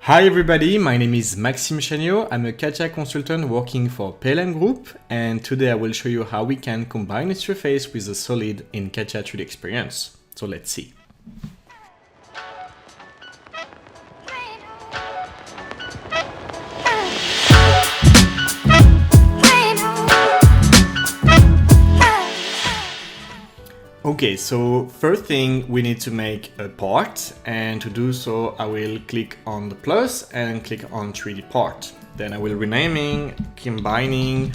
Hi everybody, my name is Maxime Chagnot. I'm a CATIA consultant working for PLM Group, and today I will show you how we can combine a surface with a solid in CATIA 3DEXPERIENCE. So let's see. Okay, so first thing we need to make a part, and to do so I will click on the plus and click on 3D part. Then I will renaming, combining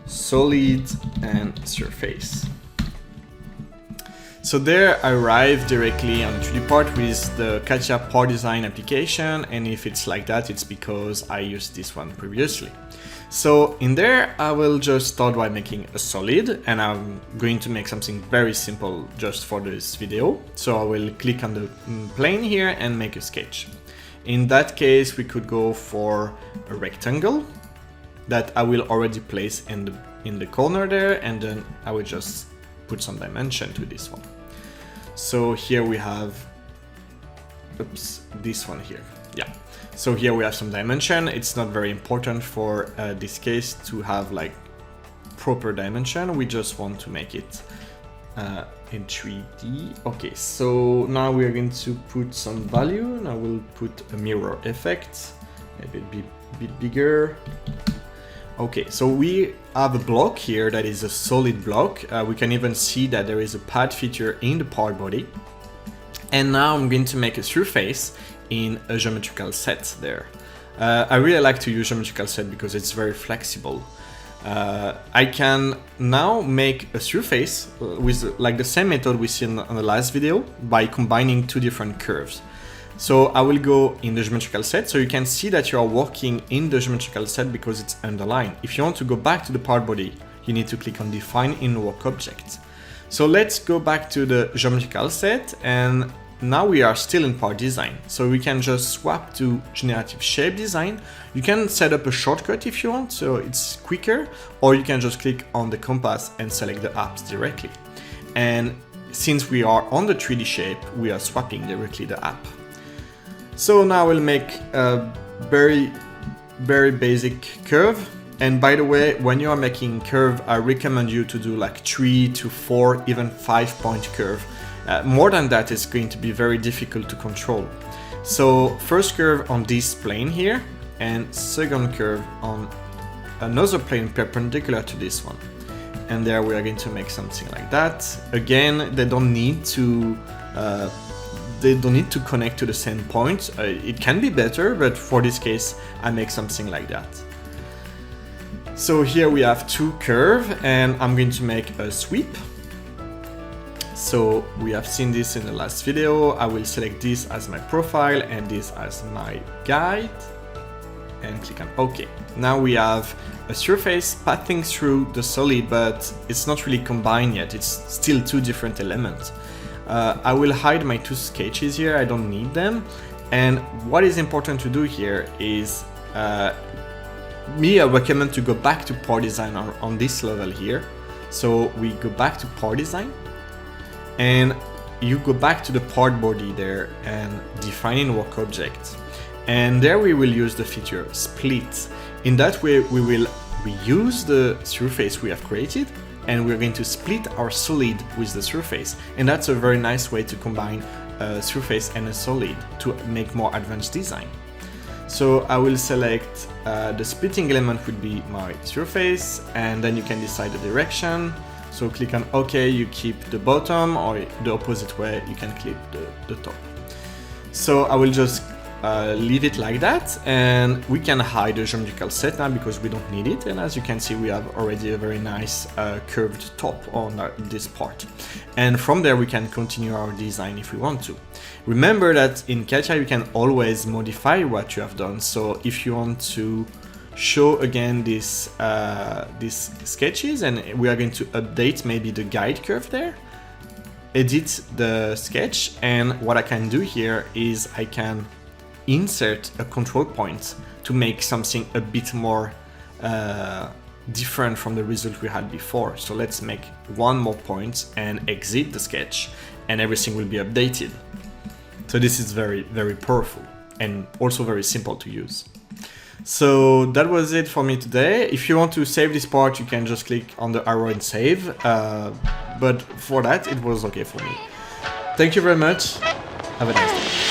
solid and surface. So there I arrive directly on the 3D part with the CATIA part design application, and if it's like that it's because I used this one previously. So in there, I will just start by making a solid, and I'm going to make something very simple just for this video. So I will click on the plane here and make a sketch. In that case, we could go for a rectangle that I will already place in the corner there, and then I will just put some dimension to this one. So here we have, oops, this one here, yeah. So here we have some dimension. It's not very important for this case to have like proper dimension. We just want to make it in 3D. Okay, so now we are going to put some value, and I will put a mirror effect, maybe a bit bigger. Okay, so we have a block here that is a solid block. We can even see that there is a pad feature in the part body. And now I'm going to make a surface in a geometrical set there. I really like to use geometrical set because it's very flexible. I can now make a surface with like the same method we see in the last video by combining two different curves. So I will go in the geometrical set, so you can see that you are working in the geometrical set because it's underlined. If you want to go back to the part body, you need to click on define in work object. So let's go back to the geometrical set, and now we are still in part design. So we can just swap to generative shape design. You can set up a shortcut if you want, so it's quicker, or you can just click on the compass and select the apps directly. And since we are on the 3D shape, we are swapping directly the app. So now we'll make a very basic curve. And by the way, when you are making curve, I recommend you to do like 3 to 4, even 5-point curve. More than that is going to be very difficult to control. So first curve on this plane here, and second curve on another plane perpendicular to this one. And there we are going to make something like that. Again, they don't need to connect to the same point. It can be better, but for this case, I make something like that. So here we have two curves, and I'm going to make a sweep. So we have seen this in the last video. I will select this as my profile and this as my guide, and click on OK. Now we have a surface passing through the solid, but it's not really combined yet. It's still two different elements. I will hide my two sketches here. I don't need them. And what is important to do here is I recommend to go back to part design on this level here. So we go back to part design, and you go back to the part body there and defining work object. And there we will use the feature split. In that way we will reuse the surface we have created, and we're going to split our solid with the surface. And that's a very nice way to combine a surface and a solid to make more advanced design. So I will select the splitting element would be my surface, and then you can decide the direction. So click on OK, you keep the bottom, or the opposite way, you can click the top. So I will just leave it like that, and we can hide the geometrical set now because we don't need it. And as you can see, we have already a very nice curved top on this part. And from there we can continue our design if we want to. Remember that in CATIA you can always modify what you have done. So if you want to show again these sketches, and we are going to update maybe the guide curve there, edit the sketch, and what I can do here is I can insert a control point to make something a bit more different from the result we had before. So let's make one more point and exit the sketch, and everything will be updated. So this is very powerful. and also very simple to use. So that was it for me today. If you want to save this part, you can just click on the arrow and save. But for that, it was okay for me. Thank you very much. Have a nice day.